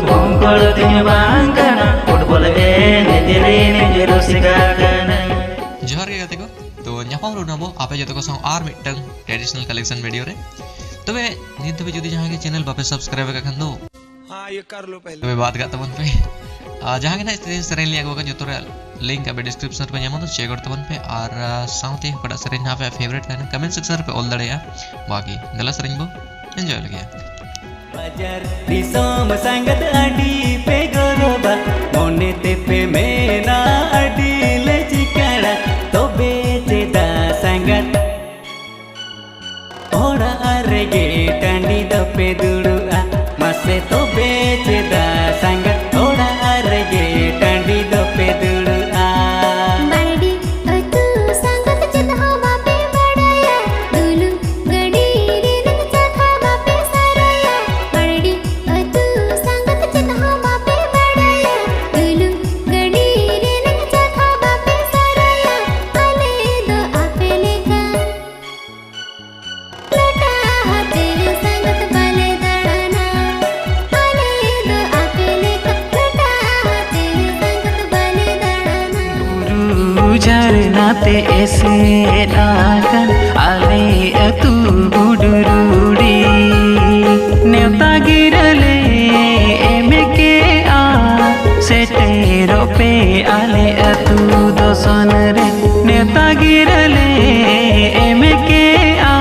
भोंकड़ दिन बांगना फुटबॉल निजे रसिका जोहार गे गाते को तो ᱧᱟᱯᱟᱢ ᱨᱩᱱᱟᱵᱚ ᱟᱯᱮ ᱡᱚᱛᱚ ᱠᱚ ᱥᱟᱶ ᱟᱨ ᱢᱤᱫᱴᱟᱝ ᱴᱨᱮᱰᱤᱥনাল ᱠᱟᱞᱮᱠᱥᱚᱱ ᱵᱷᱤᱰᱤᱭᱳ ᱨᱮ तबे नित भी जुदी जहां के चैनल बापे सब्सक्राइब का खन दो हां ये कर लो पहले तबे बात करता बन पे जहां के ना सरेन लिया को जो तो लिंक अबे डिस्क्रिप्शन पे ᱧᱟᱢᱚᱜ चेक करता बन पे और साउथ पड़ा सरेन पे फेवरेट है कमेंट सेक्शन पे ऑल दड़या बाकी गला सरेन बो एंजॉय लगे बाजार दिसोम संगत अडी पे गरोबा मोने ते पे मेना अडी ले चिकड़ा तो बेचेदा संगत ओड़ा अरेगे टांडी दपे दुड़ुआ मासे तो बेचेदा संगत ओड़ा अरेगे टांडी दपे दुड़ुआ बड़ी अतु संगत चितहो बापे बड़ाया दुलु गड़ी रे नंग चखा बापे सराया बड़ी अतु संगत चितहो बापे बड़ाया दुलु गड़ी रे नंग चखा बापे सराया अले दो आपे लेका लटा हाथे संगत बाले दड़ाना अले दो आपे लेका लटा हाथे संगत बाले दड़ाना झरना ते ऐसे डाकन आले अतु गुडरूडी नेवता गिरले एमे के आ सेटेरो पे आले अतु दोसन रे नेवता गिरले एमे के आ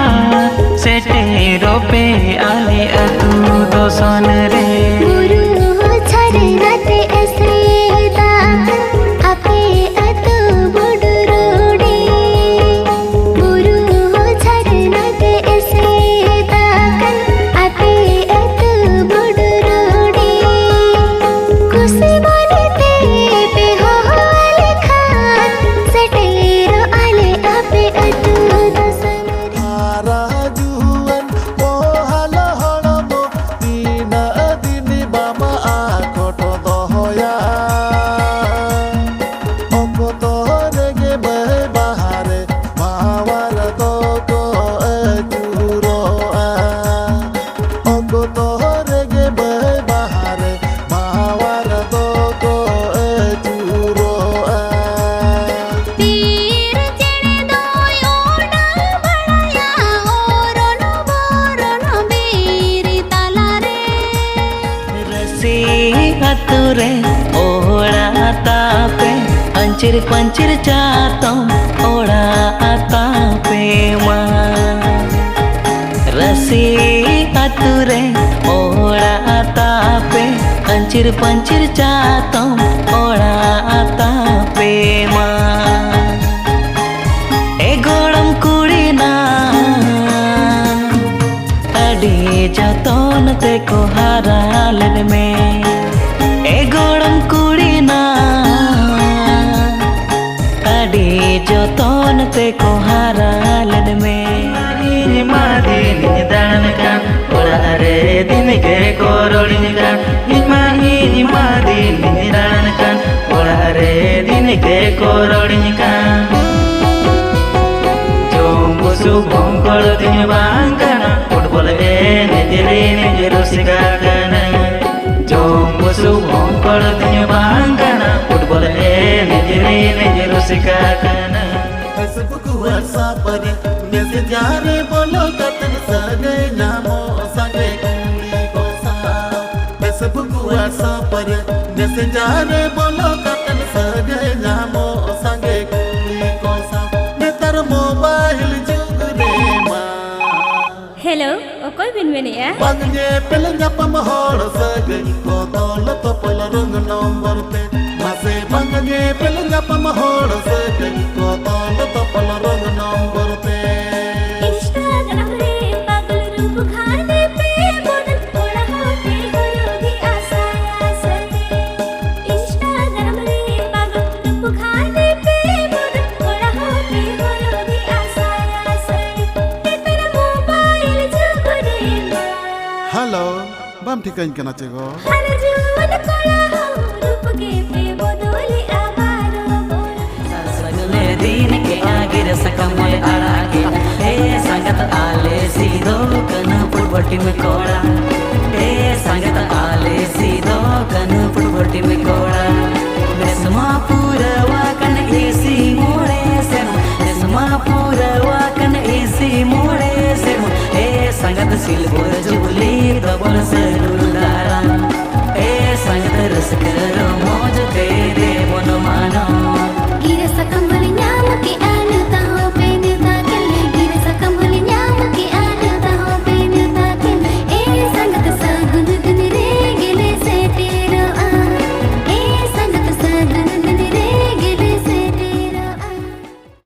सेटेरो पे आले अतु दोसन रे गुरु हो झरना ते ऐसे दाखन आपे अतु बुडरूडी गुरु हो झरना ते ऐसे दाखन आपे अतु बुडरूडी खुशी बोले ते पे हो आले खान सटेरो आले आपे अतु दसन Arajuan pohala holamo tina dini bama akoto dohoya oko torege bai bahare mawar toko ejuro oko torege bai bahare mawar toko ejuro तीर चढ़े दोय ओड़ा बड़ाया ओरनो बोरनो बेरी ताला रे रसी हतुरे ओड़ा तापे अंचिर पंचिर चातम ओड़ा तापे मां रसी हतुरे ओड़ा तापे अंचिर पंचिर चातम ओड़ा तापे मां ए गोड़म कुड़ी ना अडी जतन ते को हारालन में ए गोड़म कुड़ी ना अडी जतन ते को हारालन में मादी निदान का ओड़ा रे दिन के कोरोड़िन का मादी निदान का ओड़ा रे दिन के कोरोड़िन का जो भोंकड़ दिन बांगना फुटबॉल निजे रसिका जो भोंकड़ दिन बांगना फुटबॉल निजे रसिका Facebook WhatsApp पर मैसेज जाने बोलो कतन सगे नामो सगे कुली को सा Facebook WhatsApp पर मैसेज जाने बोलो कतन सगे नामो सगे कुली को सा नेतर मोबाइल जुग रे मा हेलो ओकोय बिन मेनेया बंगे पेलंगा पम होड़ सगे को तोल तो पल रंग नंबर पे मासे बंगे पेलंगा पम होड़ सगे को तोल तो पल रंग नंबर पे इंस्टाग्राम रे पागल रूप खाने पे बोदन थोड़ा होते होगी आशा आशा इंस्टाग्राम रे पागल रूप खाने पे बोदन थोड़ा होते होगी आशा आशा तेरा मोबाइल जुग रे हेलो बम ठिकाइन कना चेगो हर जुवन कोला हो रूप के पे बोदोली आबारो बोल सगले दिन के आगे सकमोय आगे हे संगत आले सीधो कना पुटबटी में कोड़ा हे संगत आले सीधो पूरा वाकन इसी मोड़े से ए संगत सिल्वर जुबली